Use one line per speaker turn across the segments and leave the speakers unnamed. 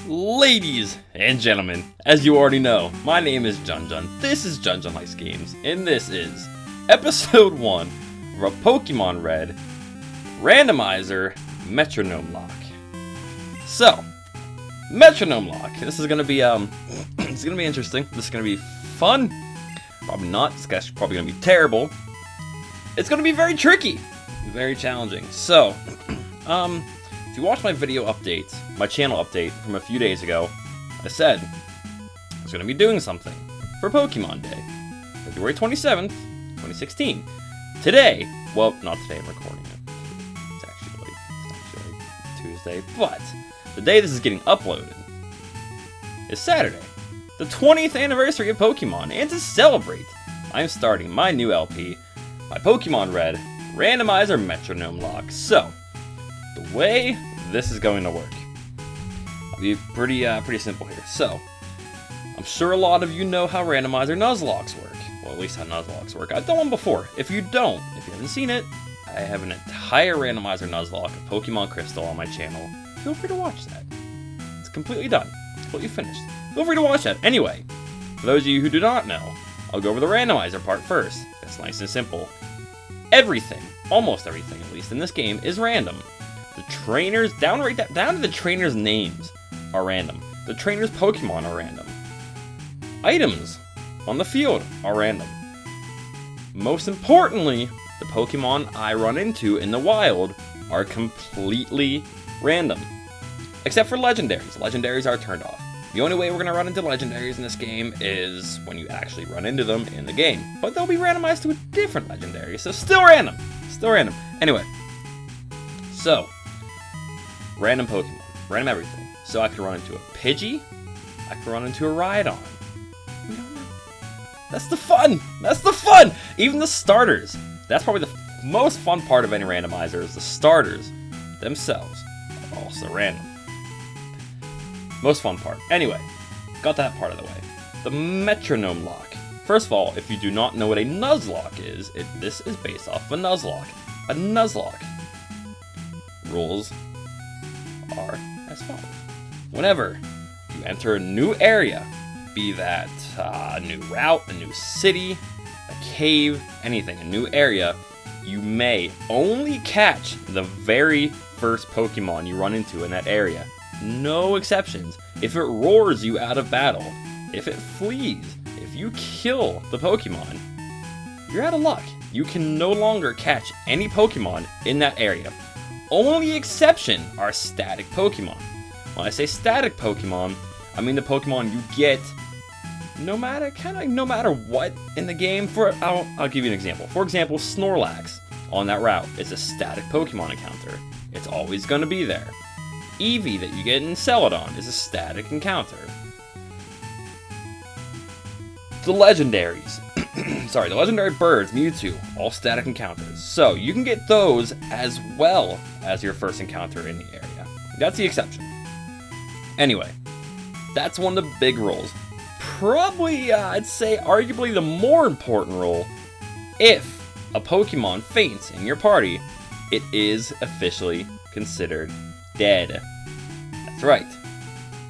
Ladies and gentlemen, as you already know, my name is JunJun. This is JunJunLikesGames, and this is episode 1 of our Pokemon Red Randomizer Metronomelocke. So, Metronomelocke. This is gonna be it's gonna be interesting. This is gonna be fun. Probably not. This guy's probably gonna be terrible. It's gonna be very tricky, very challenging. So, if you watch my video update, my channel update from a few days ago, I said I was going to be doing something for Pokemon Day, February 27th, 2016. Today, well, not today, I'm recording it. It's actually Tuesday, but the day this is getting uploaded is Saturday, the 20th anniversary of Pokemon, and to celebrate, I'm starting my new LP, my Pokemon Red Randomizer Metronomelocke. So, the way this is going to work, I'll be pretty simple here. So, I'm sure a lot of you know how Randomizer Nuzlockes work. Well, at least how Nuzlockes work. I've done one before. If you haven't seen it, I have an entire Randomizer Nuzlocke of Pokemon Crystal on my channel. Feel free to watch that. It's completely done. It's completely finished. Feel free to watch that. Anyway, for those of you who do not know, I'll go over the randomizer part first. It's nice and simple. Everything, almost everything at least, in this game is random. The trainers, down to the trainers' names are random. The trainers' Pokemon are random. Items on the field are random. Most importantly, the Pokemon I run into in the wild are completely random. Except for legendaries. Legendaries are turned off. The only way we're going to run into legendaries in this game is when you actually run into them in the game. But they'll be randomized to a different legendary, so still random. Still random. Anyway, so, random Pokemon. Random everything. So I could run into a Pidgey. I could run into a Rhydon. We don't know. That's the fun! That's the fun! Even the starters. That's probably the most fun part of any randomizer is the starters themselves are also random. Most fun part. Anyway, got that part of the way. The Metronomelocke. First of all, if you do not know what a Nuzlocke is, this is based off of a Nuzlocke. A Nuzlocke. Rules are as follows. Whenever you enter a new area, be that a new route, a new city, a cave, anything, a new area, you may only catch the very first Pokemon you run into in that area. No exceptions. If it roars you out of battle, if it flees, if you kill the Pokemon, you're out of luck. You can no longer catch any Pokemon in that area. Only exception are static Pokemon. When I say static Pokemon, I mean the Pokemon you get no matter what in the game. I'll give you an example. For example, Snorlax on that route is a static Pokemon encounter. It's always going to be there. Eevee that you get in Celadon is a static encounter. The legendaries, the legendary birds, Mewtwo, all static encounters. So you can get those as well as your first encounter in the area. That's the exception. Anyway, that's one of the big rules. Probably, I'd say, arguably the more important rule. If a Pokemon faints in your party, it is officially considered dead. That's right.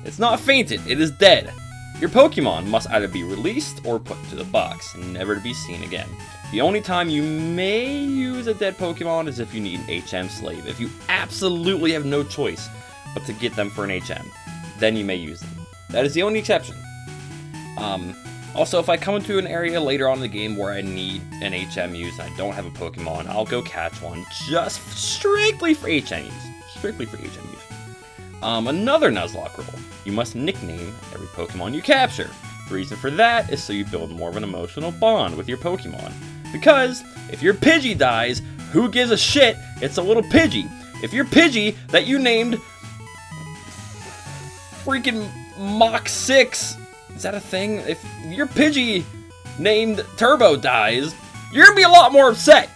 It's not fainted, it is dead. Your Pokemon must either be released or put into the box, never to be seen again. The only time you may use a dead Pokemon is if you need an HM slave. If you absolutely have no choice but to get them for an HM, then you may use them. That is the only exception. Also, if I come into an area later on in the game where I need an HM used and I don't have a Pokemon, I'll go catch one just strictly for HM use. Strictly for HM use. Another Nuzlocke rule. You must nickname every Pokemon you capture. The reason for that is so you build more of an emotional bond with your Pokemon. Because if your Pidgey dies, who gives a shit? It's a little Pidgey. If your Pidgey that you named freaking Mach 6, is that a thing? If your Pidgey named Turbo dies, you're gonna be a lot more upset.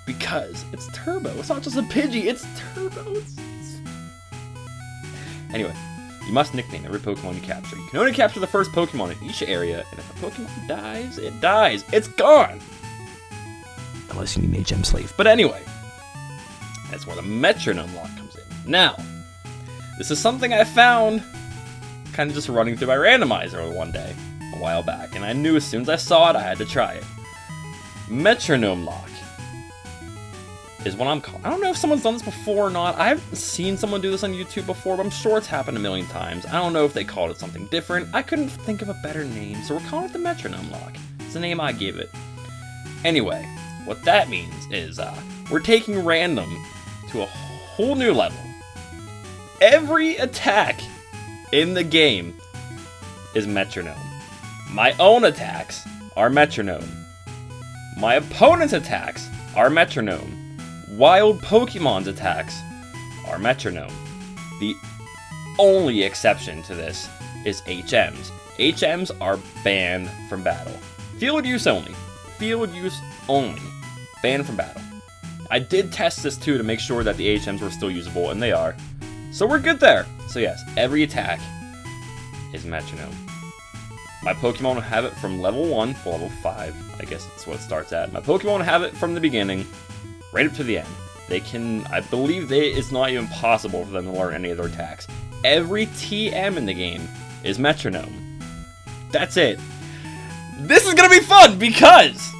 Because it's Turbo. It's not just a Pidgey, it's Turbo. Anyway, you must nickname every Pokemon you capture. You can only capture the first Pokemon in each area, and if a Pokemon dies, it dies. It's gone! Unless you need an HM slave. But anyway, that's where the Metronomelocke comes in. Now, this is something I found kind of just running through my randomizer one day, a while back, and I knew as soon as I saw it, I had to try it. Metronomelocke is what I'm calling. I don't know if someone's done this before or not. I haven't seen someone do this on YouTube before, but I'm sure it's happened a million times. I don't know if they called it something different. I couldn't think of a better name, so we're calling it the Metronomelocke. It's the name I gave it. Anyway, what that means is we're taking random to a whole new level. Every attack in the game is metronome. My own attacks are metronome. My opponent's attacks are metronome. Wild Pokemon's attacks are metronome. The only exception to this is HMs. HMs are banned from battle. Field use only. Field use only. Banned from battle. I did test this too to make sure that the HMs were still usable, and they are. So we're good there. So yes, every attack is metronome. My Pokemon will have it from level 1 to level 5. I guess that's what it starts at. My Pokemon will have it from the beginning right up to the end. They can, I believe it's not even possible for them to learn any of their attacks. Every TM in the game is metronome. That's it. This is gonna be fun because,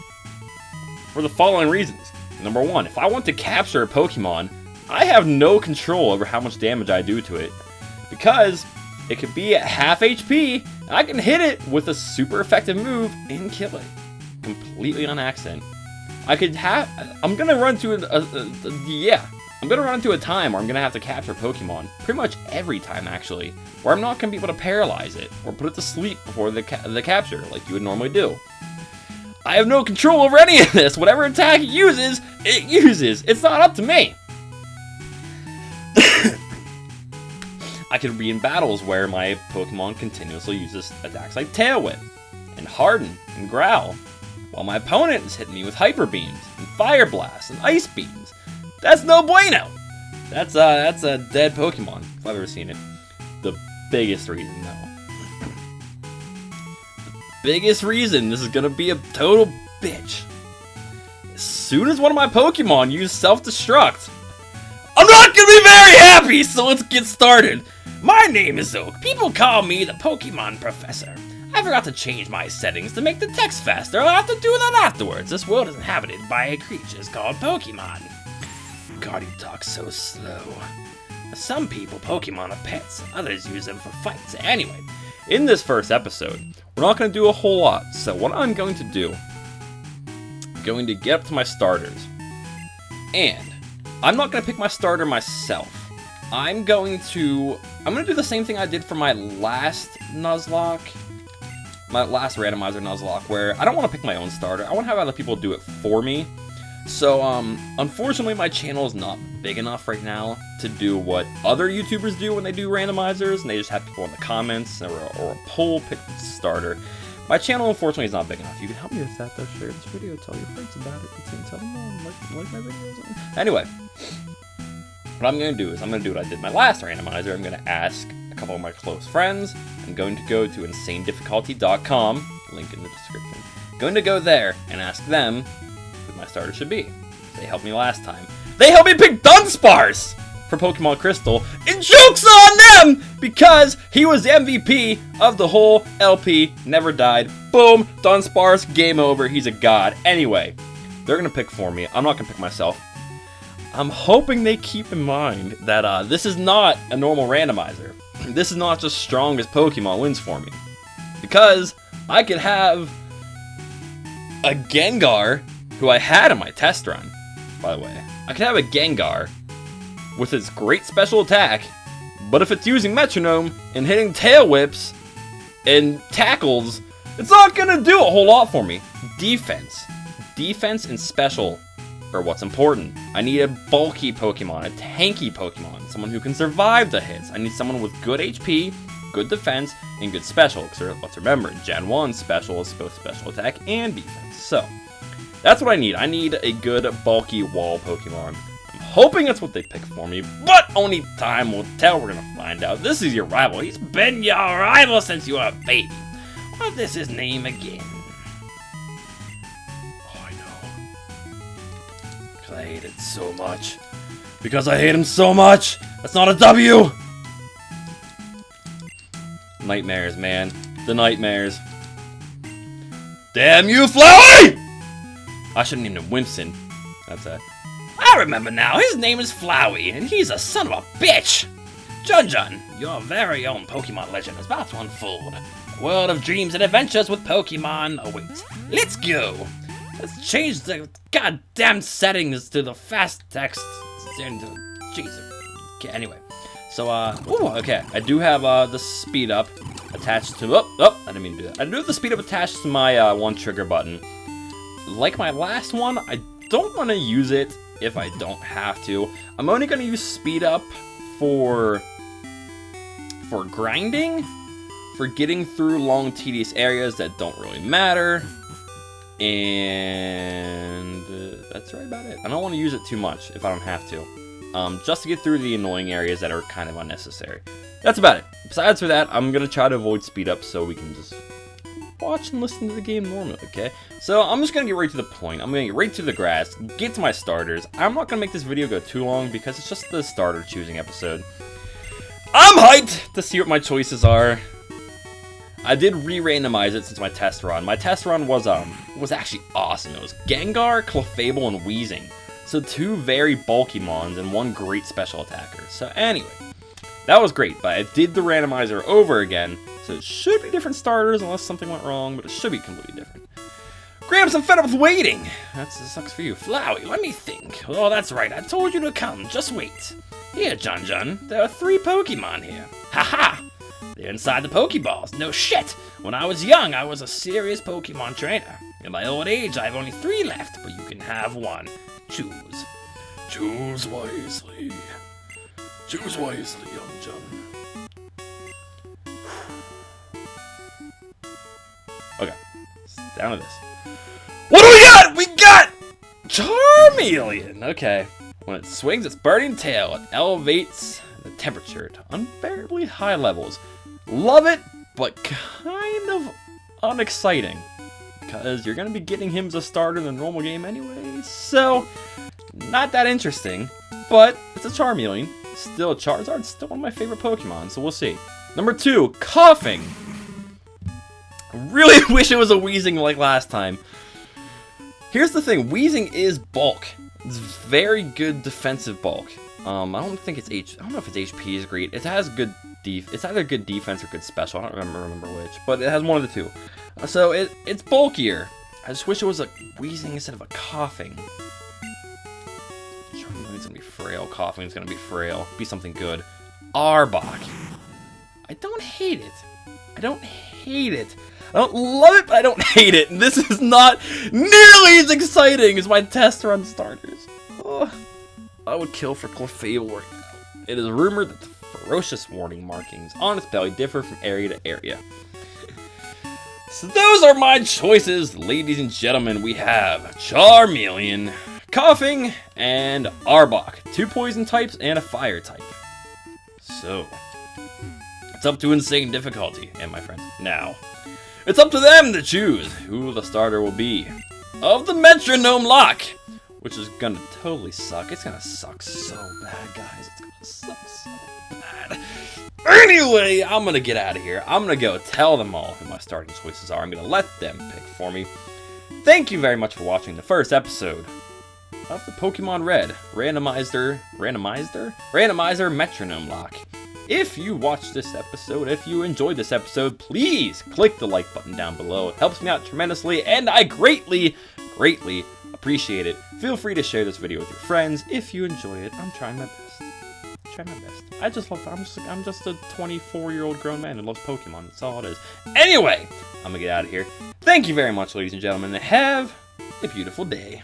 for the following reasons. Number 1, if I want to capture a Pokemon, I have no control over how much damage I do to it. Because it could be at half HP, and I can hit it with a super effective move and kill it. Completely on accident. I'm gonna run into I'm gonna run into a time where I'm gonna have to capture Pokemon. Pretty much every time, actually. Where I'm not gonna be able to paralyze it, or put it to sleep before the capture, like you would normally do. I have no control over any of this. Whatever attack it uses, it uses. It's not up to me. I could be in battles where my Pokemon continuously uses attacks like Tail Whip, and Harden, and Growl, while my opponent is hitting me with Hyper Beams, and Fire Blast, and Ice Beams. That's no bueno! That's a dead Pokemon, if I've ever seen it. The biggest reason, though. The biggest reason this is gonna be a total bitch. As soon as one of my Pokemon use self-destruct, I'm not gonna be very happy, so let's get started. My name is Oak. People call me the Pokemon Professor. I forgot to change my settings to make the text faster. I'll have to do that afterwards. This world is inhabited by creatures called Pokemon. God, he talks so slow. Some people, Pokemon are pets. Others use them for fights. Anyway, in this first episode, we're not going to do a whole lot. So what I'm going to do, I'm going to get up to my starters. And I'm not going to pick my starter myself. I'm going to do the same thing I did for my last Nuzlocke. My last Randomizer Nuzlocke, where I don't want to pick my own starter. I want to have other people do it for me. So, unfortunately, my channel is not big enough right now to do what other YouTubers do when they do randomizers, and they just have people in the comments or a poll pick the starter. My channel, unfortunately, is not big enough. You can help me with that, though. Share this video, tell your friends about it, and tell them like my videos. Anyway, what I'm going to do is I'm going to do what I did my last randomizer. I'm going to ask a couple of my close friends. I'm going to go to insanedifficulty.com, link in the description. I'm going to go there and ask them who my starter should be. They helped me last time. They helped me pick Dunsparce for Pokemon Crystal, and joke's on them because he was the MVP of the whole LP, never died. Boom, Dunsparce, game over, he's a god. Anyway, they're going to pick for me. I'm not going to pick myself. I'm hoping they keep in mind that this is not a normal randomizer. This is not just strongest Pokemon wins for me. Because I could have a Gengar, who I had in my test run, by the way. I could have a Gengar with its great special attack, but if it's using Metronome and hitting Tail Whips and tackles, it's not gonna do a whole lot for me. Defense and special are what's important. I need a bulky Pokemon, a tanky Pokemon, someone who can survive the hits. I need someone with good HP, good defense, and good special. Because let's remember, Gen 1 special is both special attack and defense. So, that's what I need. I need a good bulky wall Pokemon. I'm hoping that's what they pick for me, but only time will tell. We're gonna find out. This is your rival. He's been your rival since you were a baby. What is his name again? I hate it so much. Because I hate him so much! That's not a W! Nightmares, man. The nightmares. Damn you, Flowey! I shouldn't name him Winston. That's it.
I remember now. His name is Flowey, and he's a son of a bitch. JunJun, your very own Pokemon legend is about to unfold. A world of dreams and adventures with Pokemon awaits. Let's go. Let's change the goddamn settings to the fast text. Jesus. Okay, anyway. So, okay. I do have the speed up attached to. I didn't mean to do that. I do have the speed up attached to my one trigger button. Like my last one, I don't want to use it if I don't have to. I'm only going to use speed up for grinding, for getting through long, tedious areas that don't really matter. And that's right about it. I don't want to use it too much if I don't have to. Just to get through the annoying areas that are kind of unnecessary. That's about it. Besides for that, I'm going to try to avoid speed up so we can just watch and listen to the game normally, okay? So I'm just going to get right to the point. I'm going to get right to the grass, get to my starters. I'm not going to make this video go too long because it's just the starter choosing episode. I'm hyped to see what my choices are. I did re-randomize it since my test run. My test run was actually awesome. It was Gengar, Clefable, and Weezing. So 2 very bulky mons and 1 great special attacker. So anyway, that was great, but I did the randomizer over again, so it should be different starters unless something went wrong, but it should be completely different. Gramps, I'm fed up with waiting. That sucks for you. Flowey, let me think. Oh, that's right. I told you to come. Just wait. Here, JunJun. There are 3 Pokemon here. Haha! They're inside the Pokeballs. No shit! When I was young, I was a serious Pokemon trainer. In my old age, I have only 3 left, but you can have 1. Choose.
Choose wisely. Choose wisely, JunJun.
Okay, down to this. What do we got? We got Charmeleon. Okay. When it swings its burning tail, it elevates the temperature to unbearably high levels. Love it, but kind of unexciting. Because you're going to be getting him as a starter in the normal game anyway. So, not that interesting. But it's a Charmeleon. Still a Charizard. Still one of my favorite Pokemon. So we'll see. Number 2, Coughing. I really wish it was a Weezing like last time. Here's the thing. Weezing is bulk. It's very good defensive bulk. I don't know if its HP is great. It has good it's either good defense or good special. I don't remember which, but it has one of the 2. So it's bulkier. I just wish it was a Weezing instead of a Coughing. Charmeleon's gonna be frail. Coughing's gonna be frail. Be something good. Arbok. I don't hate it. I don't hate it. I don't love it, but I don't hate it. And this is not nearly as exciting as my test run starters. Oh, I would kill for Clefable right now. It is rumored that the ferocious warning markings on its belly differ from area to area. So those are my choices, ladies and gentlemen. We have Charmeleon, Coughing, and Arbok. 2 poison types and a fire type. So, it's up to insane difficulty, and my friends, now. It's up to them to choose who the starter will be of the Metronomelocke, which is gonna totally suck. It's gonna suck so bad, guys. It's gonna suck so bad. Anyway, I'm gonna get out of here. I'm gonna go tell them all who my starting choices are. I'm gonna let them pick for me. Thank you very much for watching the first episode of the Pokemon Red Randomizer Metronomelocke. If you watched this episode, if you enjoyed this episode, please click the like button down below. It helps me out tremendously, and I greatly, greatly appreciate it. Feel free to share this video with your friends if you enjoy it. I'm trying my best. I'm just a 24-year-old grown man who loves Pokemon. That's all it is. Anyway, I'm gonna get out of here. Thank you very much, ladies and gentlemen, and have a beautiful day.